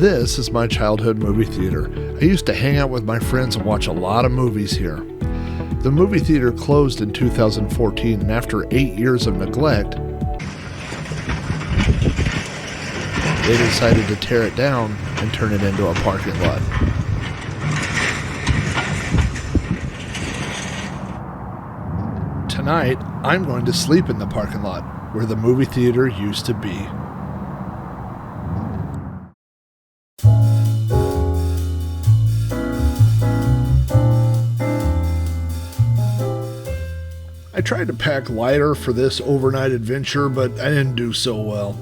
This is my childhood movie theater. I used to hang out with my friends and watch a lot of movies here. The movie theater closed in 2014, and after 8 years of neglect, they decided to tear it down and turn it into a parking lot. Tonight, I'm going to sleep in the parking lot where the movie theater used to be. I tried to pack lighter for this overnight adventure, but I didn't do so well.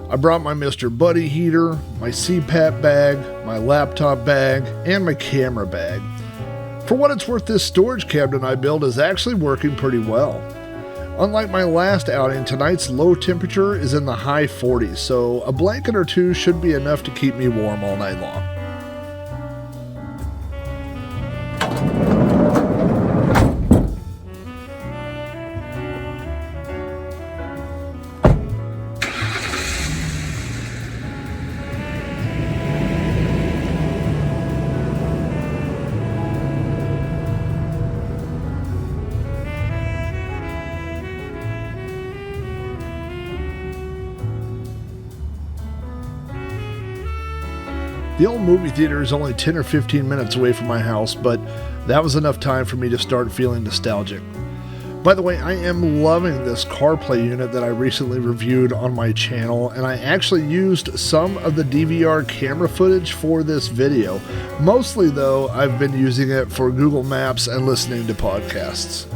I brought my Mr. Buddy heater, my CPAP bag, my laptop bag, and my camera bag. For what it's worth, this storage cabinet I built is actually working pretty well. Unlike my last outing, tonight's low temperature is in the high 40s, so a blanket or two should be enough to keep me warm all night long. The old movie theater is only 10 or 15 minutes away from my house, but that was enough time for me to start feeling nostalgic. By the way, I am loving this CarPlay unit that I recently reviewed on my channel, and I actually used some of the DVR camera footage for this video. Mostly, though, I've been using it for Google Maps and listening to podcasts.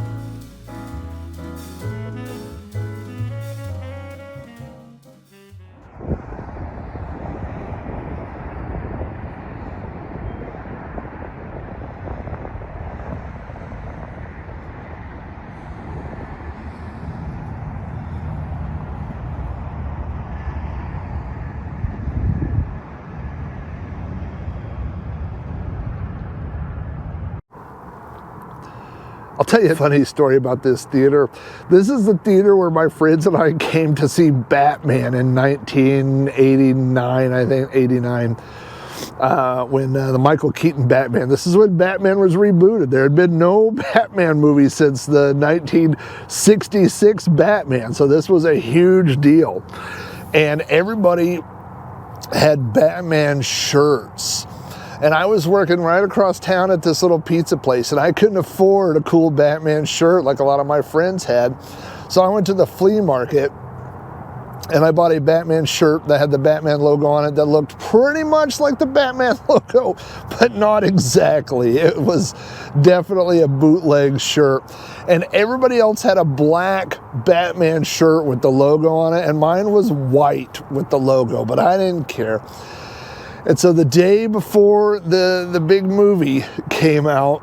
I'll tell you a funny story about this theater. This is the theater where my friends and I came to see Batman in 1989, I think, 89, when the Michael Keaton Batman. This is when Batman was rebooted. There had been no Batman movie since the 1966 Batman, so this was a huge deal. And everybody had Batman shirts. And I was working right across town at this little pizza place, and I couldn't afford a cool Batman shirt like a lot of my friends had. So I went to the flea market, and I bought a Batman shirt that had the Batman logo on it that looked pretty much like the Batman logo, but not exactly. It was definitely a bootleg shirt. And everybody else had a black Batman shirt with the logo on it, and mine was white with the logo, but I didn't care. And so the day before the big movie came out,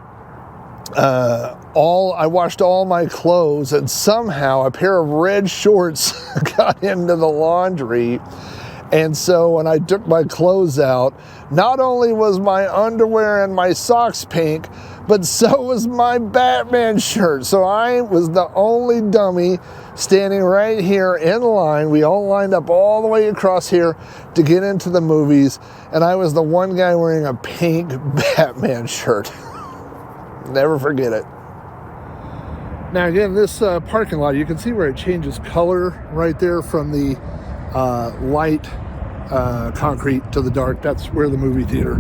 I washed all my clothes, and somehow a pair of red shorts got into the laundry. And so when I took my clothes out, not only was my underwear and my socks pink, but so was my Batman shirt. So I was the only dummy standing right here in line. We all lined up all the way across here to get into the movies, and I was the one guy wearing a pink Batman shirt. Never forget it. Now again, this parking lot, you can see where it changes color right there from the light concrete to the dark. That's where the movie theater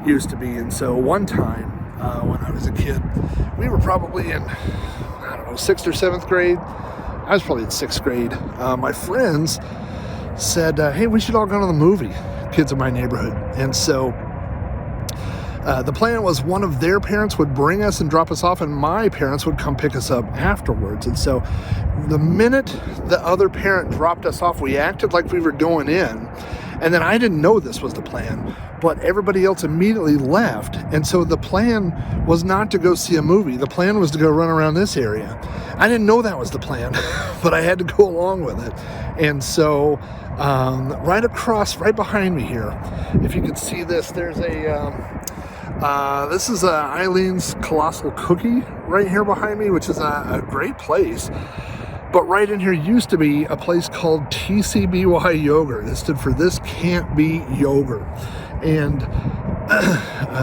used to be. And so one time when I was a kid, we were probably in, 6th or 7th grade. I was probably in 6th grade. My friends said, hey, we should all go to the movie, kids in my neighborhood. And so the plan was one of their parents would bring us and drop us off, and my parents would come pick us up afterwards. And so the minute the other parent dropped us off, we acted like we were going in. And then I didn't know this was the plan, but everybody else immediately left. And so the plan was not to go see a movie. The plan was to go run around this area. I didn't know that was the plan, but I had to go along with it. And so right behind me here, if you can see this, there's this is Eileen's Colossal Cookie right here behind me, which is a great place. But right in here used to be a place called TCBY Yogurt. This stood for This Can't Be Yogurt. And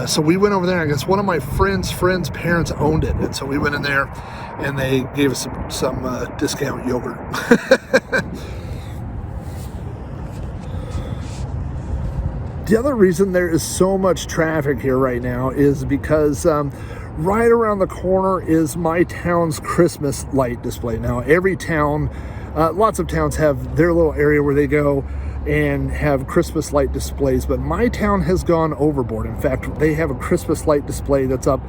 so we went over there. I guess one of my friend's parents owned it, and so we went in there, and they gave us some discount yogurt. The other reason there is so much traffic here right now is because right around the corner is my town's Christmas light display. Now, every town, lots of towns have their little area where they go and have Christmas light displays, but my town has gone overboard. In fact, they have a Christmas light display that's up,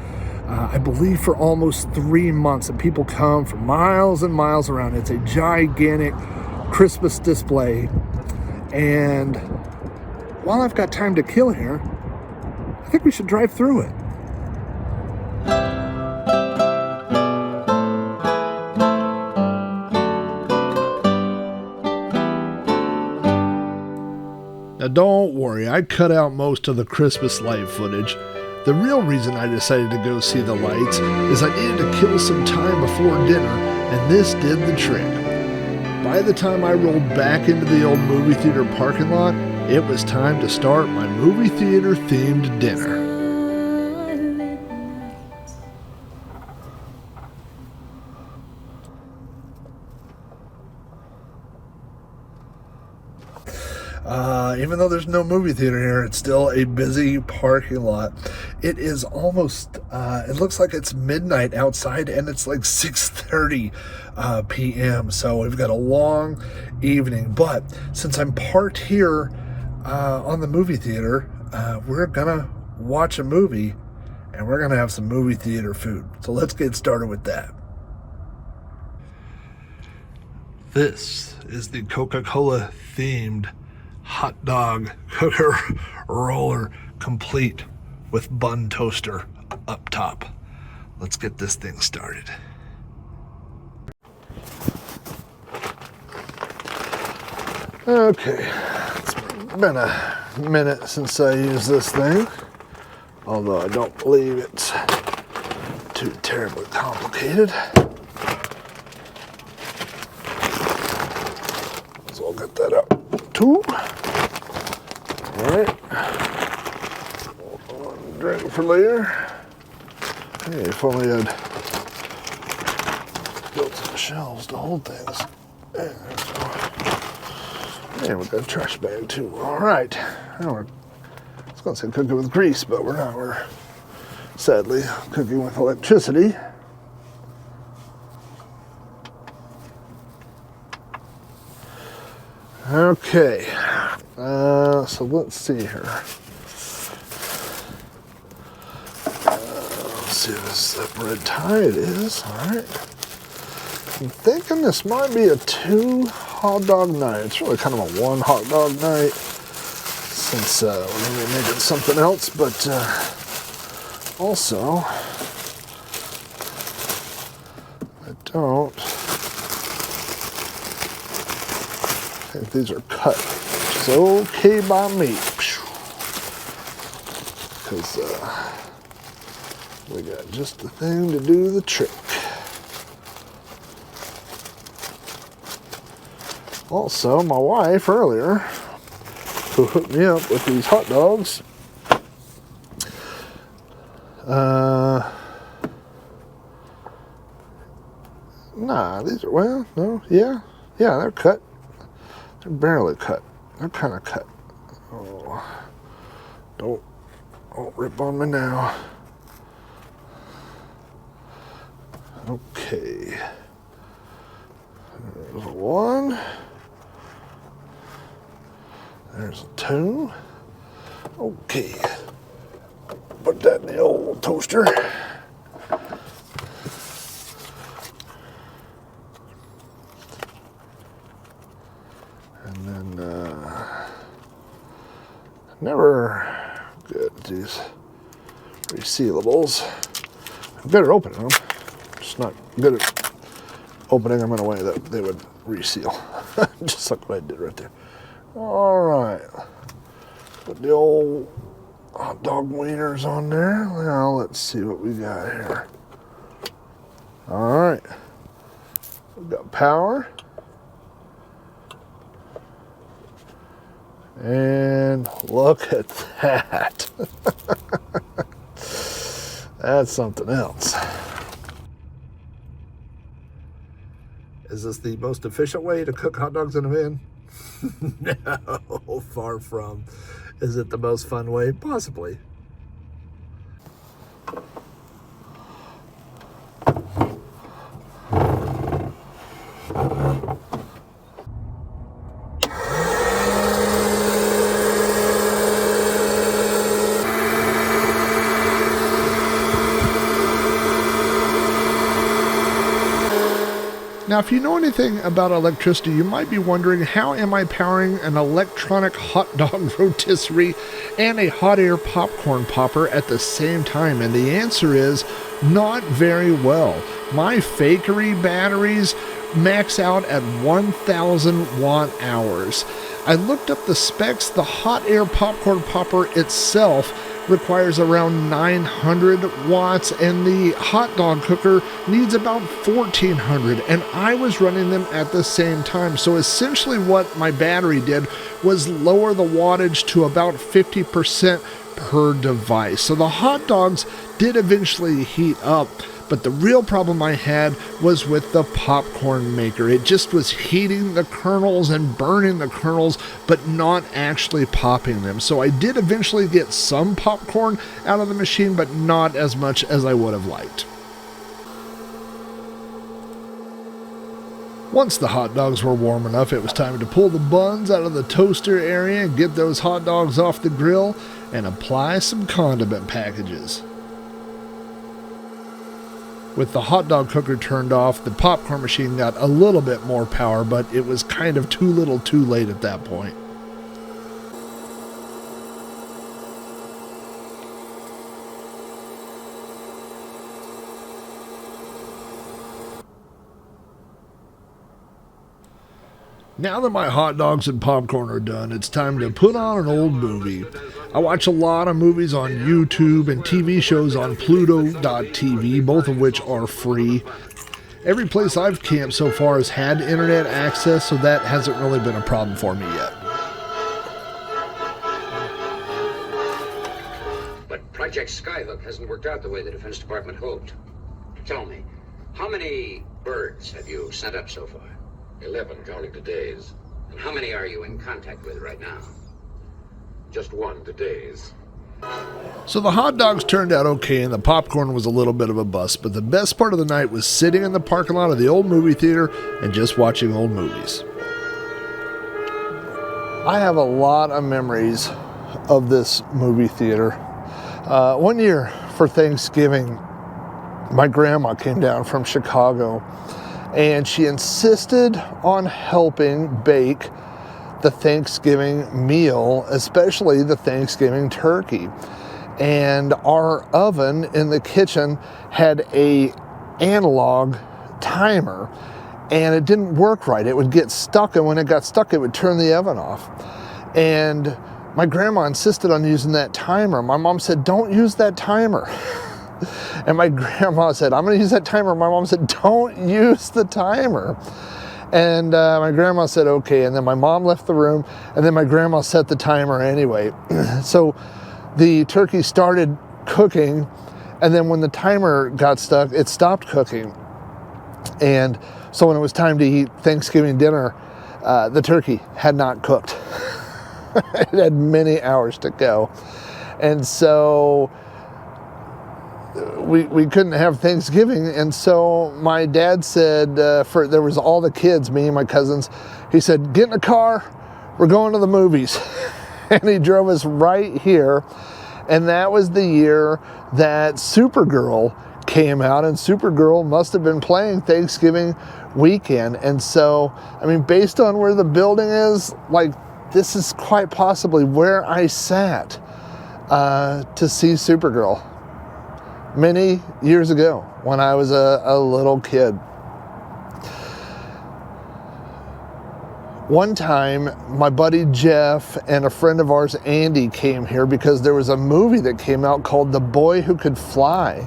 I believe, for almost 3 months, and people come for miles and miles around. It's a gigantic Christmas display, and while I've got time to kill here, I think we should drive through it. Now don't worry, I cut out most of the Christmas light footage. The real reason I decided to go see the lights is I needed to kill some time before dinner, and this did the trick. By the time I rolled back into the old movie theater parking lot, it was time to start my movie theater themed dinner. Even though there's no movie theater here, it's still a busy parking lot. It is almost, it looks like it's midnight outside, and it's like 6:30 p.m. So we've got a long evening. But since I'm parked here on the movie theater, we're gonna watch a movie, and we're gonna have some movie theater food. So let's get started with that. This is the Coca-Cola themed hot dog cooker roller, complete with bun toaster up top. Let's get this thing started. Okay, it's been a minute since I used this thing, although I don't believe it's too terribly complicated. So I'll get that out too. Alright, one drink for later. Hey, if only I'd built some shelves to hold things. And we got a trash bag too. Alright, I was going to say cooking with grease, but we're not. We're sadly cooking with electricity. Okay, so let's see here. Let's see if this is bread tie. It is. All right. I'm thinking this might be a 2 hot dog night. It's really kind of a 1 hot dog night since we're going to be making something else, but also I don't think these are cut, which is okay by me, because we got just the thing to do the trick. Also, my wife earlier, who hooked me up with these hot dogs, nah, these are, well, no, yeah, they're cut. They're barely cut. They're kind of cut. Oh, don't rip on me now. Okay. There's a 1. There's a 2. Okay. Put that in the old toaster. And then, never good at these resealables. I'm good at opening them, just not good at opening them in a way that they would reseal. Just like what I did right there. All right, put the old hot dog wieners on there. Now let's see what we got here. All right, we've got power. And man, look at that. That's something else. Is this the most efficient way to cook hot dogs in a van? No, far from. Is it the most fun way? Possibly. Now, if you know anything about electricity, you might be wondering, how am I powering an electronic hot dog rotisserie and a hot air popcorn popper at the same time? And the answer is not very well. My fakery batteries max out at 1,000 watt hours. I looked up the specs. The hot air popcorn popper itself requires around 900 watts, and the hot dog cooker needs about 1,400, and I was running them at the same time. So essentially what my battery did was lower the wattage to about 50% per device. So the hot dogs did eventually heat up, but the real problem I had was with the popcorn maker. It just was heating the kernels and burning the kernels, but not actually popping them. So I did eventually get some popcorn out of the machine, but not as much as I would have liked. Once the hot dogs were warm enough, it was time to pull the buns out of the toaster area and get those hot dogs off the grill and apply some condiment packages. With the hot dog cooker turned off, the popcorn machine got a little bit more power, but it was kind of too little too late at that point. Now that my hot dogs and popcorn are done, it's time to put on an old movie. I watch a lot of movies on YouTube and TV shows on Pluto.tv, both of which are free. Every place I've camped so far has had internet access, so that hasn't really been a problem for me yet. But Project Skyhook hasn't worked out the way the Defense Department hoped. Tell me, how many birds have you sent up so far? 11, counting today's. And how many are you in contact with right now? Just one today's. So the hot dogs turned out okay and the popcorn was a little bit of a bust, but the best part of the night was sitting in the parking lot of the old movie theater and just watching old movies. I have a lot of memories of this movie theater. One year for Thanksgiving, my grandma came down from Chicago and she insisted on helping bake the Thanksgiving meal, especially the Thanksgiving turkey. And our oven in the kitchen had a analog timer and it didn't work right. It would get stuck, and when it got stuck, it would turn the oven off. And my grandma insisted on using that timer. My mom said, "Don't use that timer." And my grandma said, "I'm going to use that timer." My mom said, "Don't use the timer." And my grandma said, "Okay." And then my mom left the room, and then my grandma set the timer anyway. So the turkey started cooking, and then when the timer got stuck, it stopped cooking. And so when it was time to eat Thanksgiving dinner, the turkey had not cooked. It had many hours to go. And so we couldn't have Thanksgiving, and so my dad said, there was all the kids, me and my cousins, he said, "Get in the car, we're going to the movies." And he drove us right here, and that was the year that Supergirl came out, and Supergirl must have been playing Thanksgiving weekend. And so, I mean, based on where the building is, like, this is quite possibly where I sat to see Supergirl many years ago when I was a little kid. One time, my buddy Jeff and a friend of ours, Andy, came here because there was a movie that came out called The Boy Who Could Fly.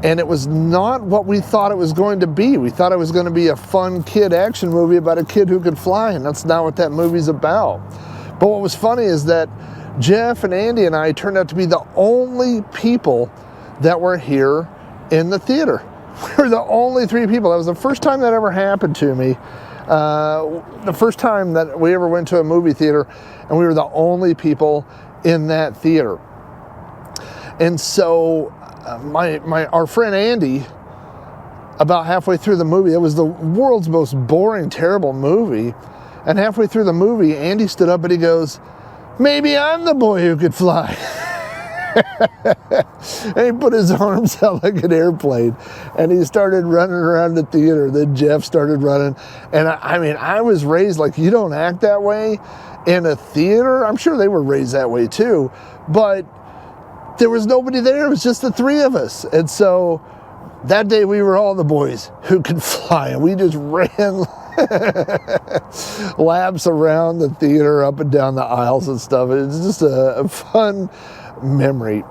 And it was not what we thought it was going to be. We thought it was going to be a fun kid action movie about a kid who could fly, and that's not what that movie's about. But what was funny is that Jeff and Andy and I turned out to be the only people that were here in the theater. We were the only 3 people. That was the first time that ever happened to me. The first time that we ever went to a movie theater, and we were the only people in that theater. And so our friend Andy, about halfway through the movie, it was the world's most boring, terrible movie. And halfway through the movie, Andy stood up and he goes, "Maybe I'm the boy who could fly." And he put his arms out like an airplane, and he started running around the theater. Then Jeff started running. And I was raised like, you don't act that way in a theater. I'm sure they were raised that way too, but there was nobody there. It was just the 3 of us. And so that day we were all the boys who could fly, and we just ran laps around the theater, up and down the aisles and stuff. It's just a fun memory.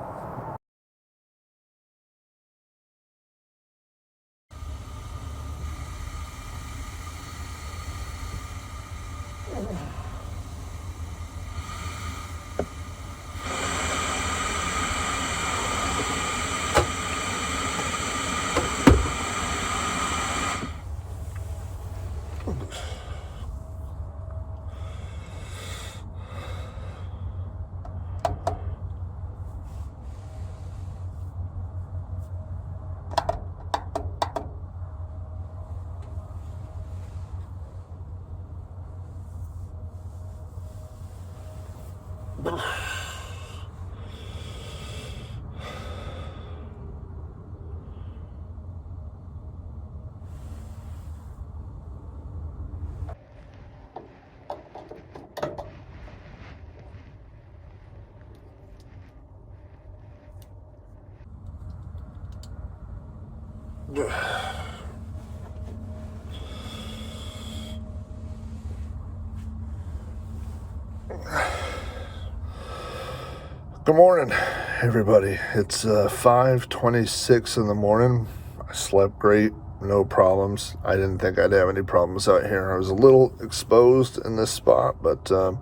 Good morning, everybody. It's 5:26 in the morning. I slept great, no problems. I didn't think I'd have any problems out here. I was a little exposed in this spot, but I'm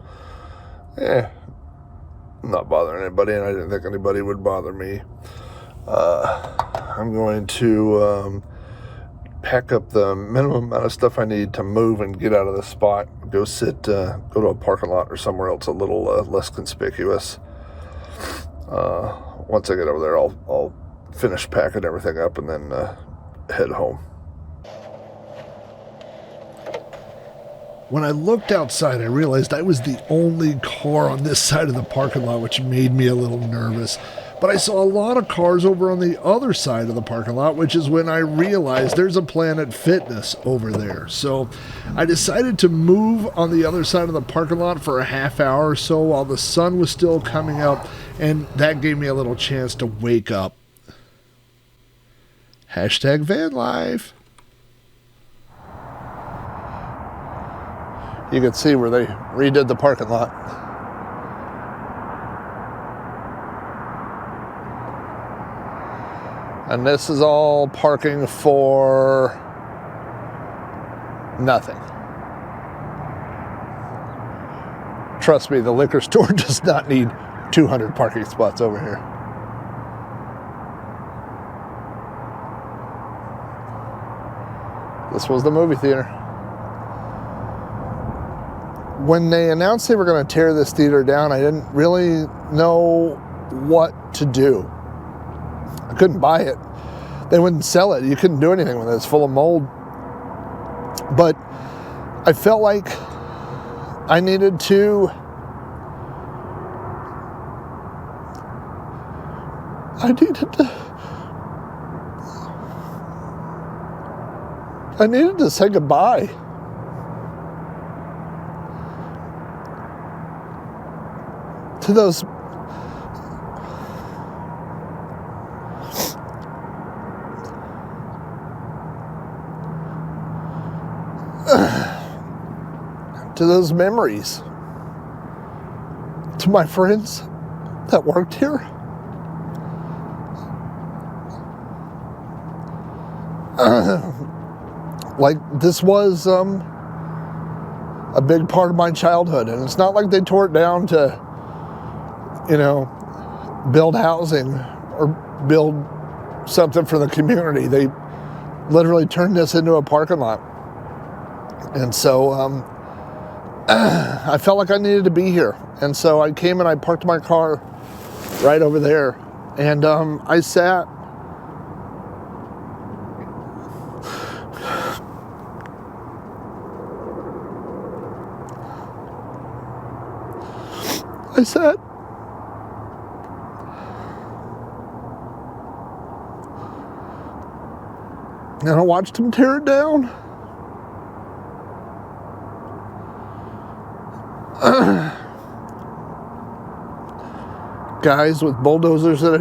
not bothering anybody, and I didn't think anybody would bother me. I'm going to pack up the minimum amount of stuff I need to move and get out of this spot. Go to a parking lot or somewhere else a little less conspicuous. Once I get over there, I'll finish packing everything up and then head home. When I looked outside, I realized I was the only car on this side of the parking lot, which made me a little nervous. But I saw a lot of cars over on the other side of the parking lot, which is when I realized there's a Planet Fitness over there. So I decided to move on the other side of the parking lot for a half hour or so while the sun was still coming up, and that gave me a little chance to wake up. Hashtag van life. You can see where they redid the parking lot. And this is all parking for nothing. Trust me, the liquor store does not need 200 parking spots over here. This was the movie theater. When they announced they were going to tear this theater down, I didn't really know what to do. I couldn't buy it. They wouldn't sell it. You couldn't do anything with it. It's full of mold. But I felt like I needed to say goodbye. To those memories, to my friends that worked here. Like this was a big part of my childhood. And it's not like they tore it down to, you know, build housing or build something for the community. They literally turned this into a parking lot. And so I felt like I needed to be here. And so I came and I parked my car right over there. And I sat. And I watched them tear it down. Guys with bulldozers that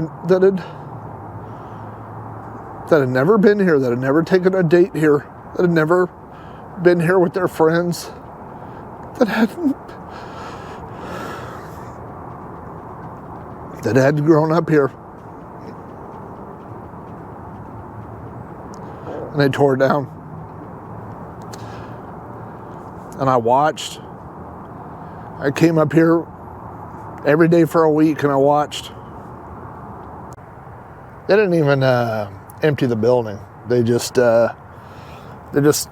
had never been here, that had never taken a date here, that had never been here with their friends, that had grown up here. And they tore it down. And I watched. I came up here every day for a week and I watched. They didn't even empty the building. They just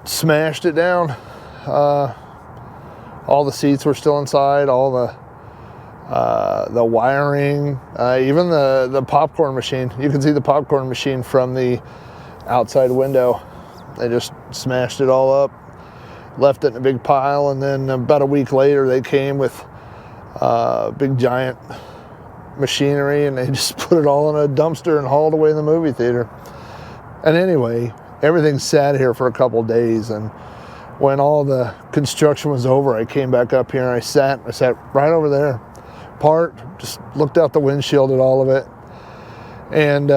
smashed it down. All the seats were still inside. All the wiring, even the popcorn machine. You can see the popcorn machine from the outside window. They just smashed it all up, left it in a big pile, and then about a week later they came with big giant machinery and they just put it all in a dumpster and hauled away in the movie theater. And anyway, everything sat here for a couple days, and when all the construction was over, I came back up here and I sat right over there, just looked out the windshield at all of it, and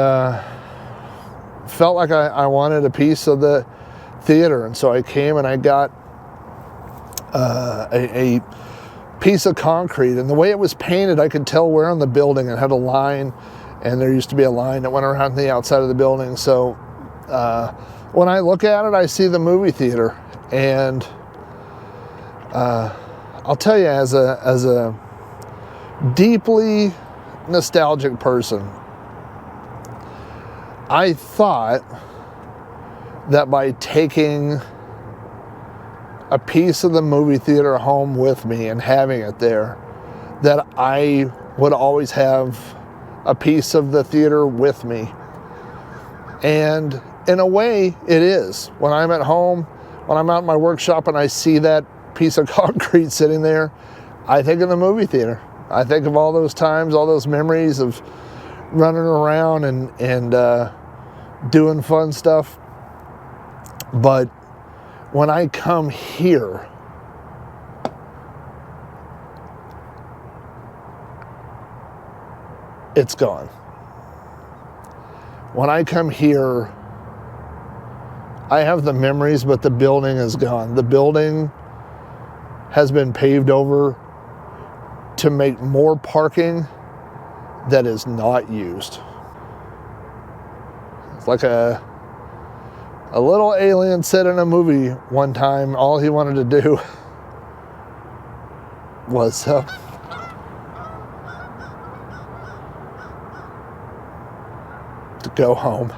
felt like I wanted a piece of the theater. And so I came and I got a piece of concrete, and the way it was painted, I could tell where on the building it had a line, and there used to be a line that went around the outside of the building. So when I look at it, I see the movie theater, and I'll tell you, as a deeply nostalgic person, I thought that by taking a piece of the movie theater home with me and having it there, that I would always have a piece of the theater with me. And in a way, it is. When I'm at home, when I'm out in my workshop and I see that piece of concrete sitting there, I think of the movie theater. I think of all those times, all those memories of running around and doing fun stuff. But when I come here, it's gone. When I come here, I have the memories, but the building is gone. The building has been paved over to make more parking that is not used. It's like a little alien said in a movie one time, all he wanted to do was to go home.